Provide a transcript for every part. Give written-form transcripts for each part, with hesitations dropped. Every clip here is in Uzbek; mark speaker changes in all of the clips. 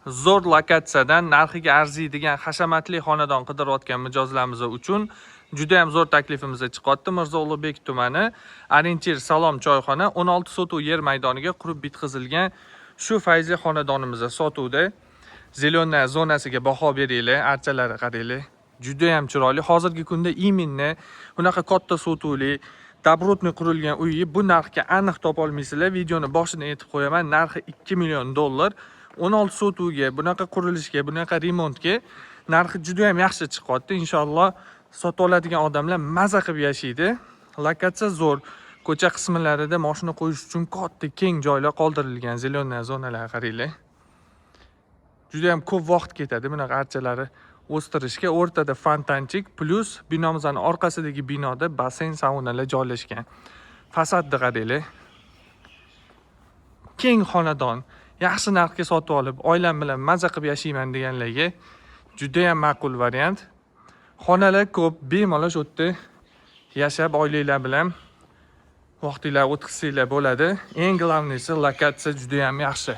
Speaker 1: zo'r lokatsiyadan narxiga arziydigan hashamatli xonadon qidirayotgan mijozlarimiz uchun juda ham zo'r taklifimizga chiqyapti. Mirzo Ulug'bek tumani Orientir Salom choyxona 16 sotuv yer maydoniga qurib bitkazilgan shu fayzli xonadonimizda sotuvda. Zelena zonasiga baho beringlar, archalari qaranglar. Juda ham chiroyli. Hozirgi kunda iminni bunaqa katta sotuvli Dabrotni qurilgan uyni bu narxga aniq topa olmaysizlar. Videoni boshidan aytib qo'yaman. Narxi $2 million. 16 sotuvga, bunaqa qurilishga, bunaqa remontga narxi juda ham yaxshi chiqyapti. Inshaalloh sotib oladigan odamlar maza qilib yashaydi. Lokatsiya zo'r. Ko'cha qismlarida mashina qo'yish uchun katta keng joylar qoldirilgan. Zelena zonalar qaranglar. Juda ham ko'p vaqt ketadi bunaqa archalari o'stirishga. O'rtada fontanchik plus binomizning orqasidagi binoda basseyn, saunalar joylashgan. Fasadni qaranglar. Keng xonadon, yaxshi narxga sotib olib, oilam bilan maza qilib yashayman deganlarga juda ham ma'qul variant. Xonalar ko'p, bemalol shu yerda yashab oilalar bilan vaqtinglar o'tkazsanglar bo'ladi. Eng glavnisi lokatsiya juda ham yaxshi.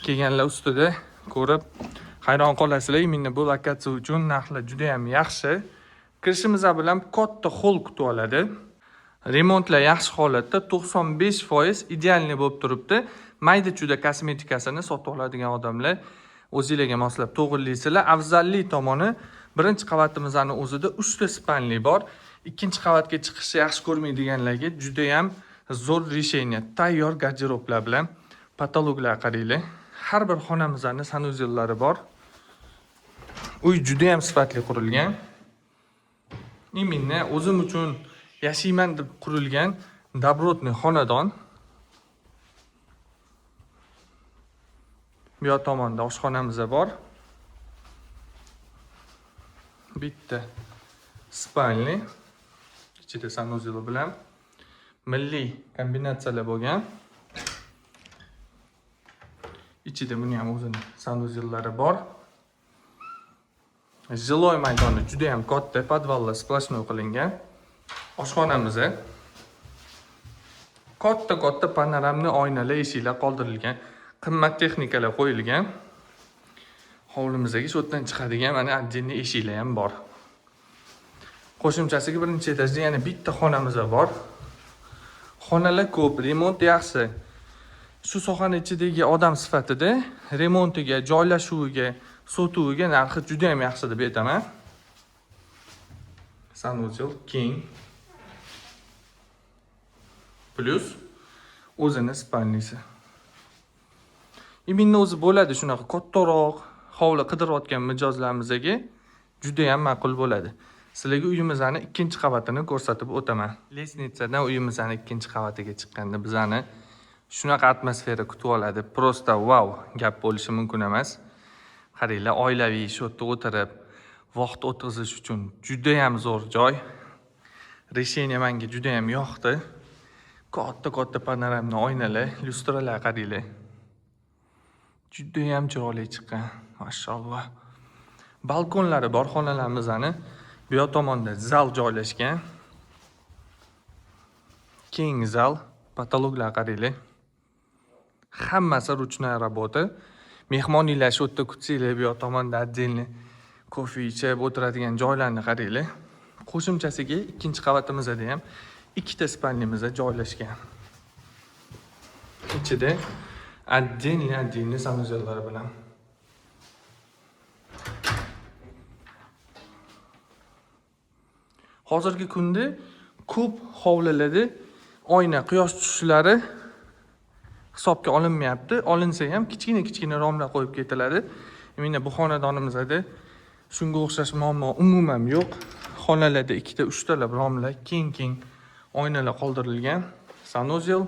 Speaker 1: Kelganlar ustida ko'rib hayron qolasizlar. Menda bu lokatsiya uchun narxlar juda ham yaxshi. Kirishimiz bilan katta hol kutib oladi. Remontlar yaxshi holatda, 95% idealni bo'lib turibdi. Mayda-chuda kosmetikasini sotib oladigan odamlar o'zingizlarga moslab to'g'rilaysizlar. Afzallik tomoni birinchi qavatimizning o'zida 3 ta spanli bor. Ikkinchi qavatga chiqishni yaxshi ko'rmaydiganlarga juda ham zo'r решение. Tayyor garderoblar bilan patologlar qaranglar. Har bir xonamizning sanuzellari bor. Uy juda ham sifatli qurilgan. Iminni o'zim uchun yashayman deb qurilgan Dabrotni xonadon. Bu yoq tomonda oshxonamiz bor. Bitta spalni, ichida sanuzel bilan milliy kombinatsiyalar bo'lgan. Ichida buni ham o'zining sanuzellari bor. Jiloy maydoni juda ham katta, podvallar splashnoy qilingan. Oshxonamiz katta panoramli oynalar, eshiklar qoldirilgan. Qimmat texnikalar qo'yilgan. Hovlimizga shu yerdan chiqadigan mana отдельный eshiklar ham bor. Qo'shimchasiga birinchi etajda yana bitta xonamiz bor. Xonalar ko'p, remont yaxshi. Shu sohaning ichidagi odam sifatida remontiga, joylashuviga, sotuviga narxi juda ham yaxshi deb aytaman. Sanuzel keng plus o'zini spalnisi. Iminni o'zi bo'ladi shunaqa kattaroq hovli qidirayotgan mijozlarimizga juda ham ma'qul bo'ladi. Sizlarga uyimizning ikkinchi qavatini ko'rsatib o'taman. Lesnitsadan uyimizning ikkinchi qavatiga chiqqanda bizani shunaqa atmosfera kutib oladi. Prosta wow gap bo'lishi mumkin emas. Qaranglar, oilaviy shu yerda o'tirib vaqt o'tkazish uchun juda ham zo'r joy. Решение menga juda ham yoqdi. Katta panoramli oynalar, lyustralar qaranglar. Juda ham chiroyli chiqqan, mashalloh. Balkonlari bor xonalarimizning. Bu yoq tomonda zal joylashgan. Keng zal, patologlar qaranglar. Hammasi ruchnoy работа. Mehmonlar shu yerda kutsanglar, bu yoq tomonda отдельный kofe ichib o'tiradigan joylarni qaranglar. Qo'shimchasiga ikkinchi qavatimizda ham ikkita spalnimiz joylashgan. Ichida отдельный sanuzellar bilan. Hozirgi kunda ko'p hovlilarda oyna, quyosh tushishlari hisobga olinmayapti. Olinsa ham kichkina romlar qo'yib ketiladi. Mana bu xonadonimizda shunga o'xshash muammo umuman yo'q. Xonalarda 2-3 talab romlar, keng oynalar qoldirilgan. Sanuzel,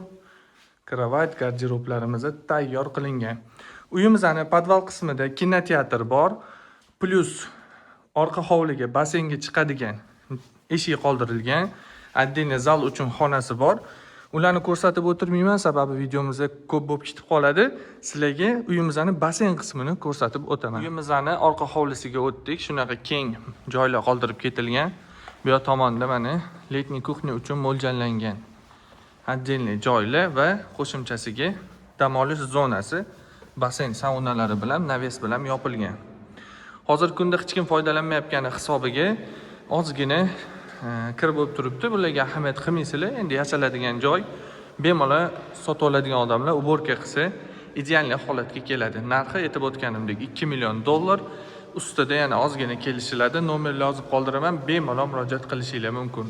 Speaker 1: kravat, garderoblarimiz tayyor qilingan. Uyimizning podval qismida kinoteatr bor, plus orqa hovliga basseynga chiqadigan eshik qoldirilgan. Отдельный zal uchun xonasi bor. Ularni ko'rsatib o'tirmayman, sababi videomizda ko'p bo'lib ketib qoladi. Sizlarga uyimizning basseyn qismini ko'rsatib o'taman. Uyimizning orqa hovlisiga o'tdik. Shunaqa keng joylar qoldirib ketilgan. Bu yoq tomonda mana letniy kuxnya uchun mo'ljallangan отдельный joylar va qo'shimchasiga dam olish zonasi basseyn saunalari bilan, naves bilan yopilgan. Hozirgi kunda hech kim foydalanmayotgani hisobiga ozgina kir bo'lib turibdi. Bularga ahamiyat qilmaysizlar. Endi yashiladigan joy bemalol sotib oladigan odamlar uborka qilsa ideal holatga keladi. Narxi aytib o'tganimdek $2 million. Ustida yana ozgina kelishiladi. Nomerni yozib qoldiraman, bemalol murojaat qilishingiz mumkin.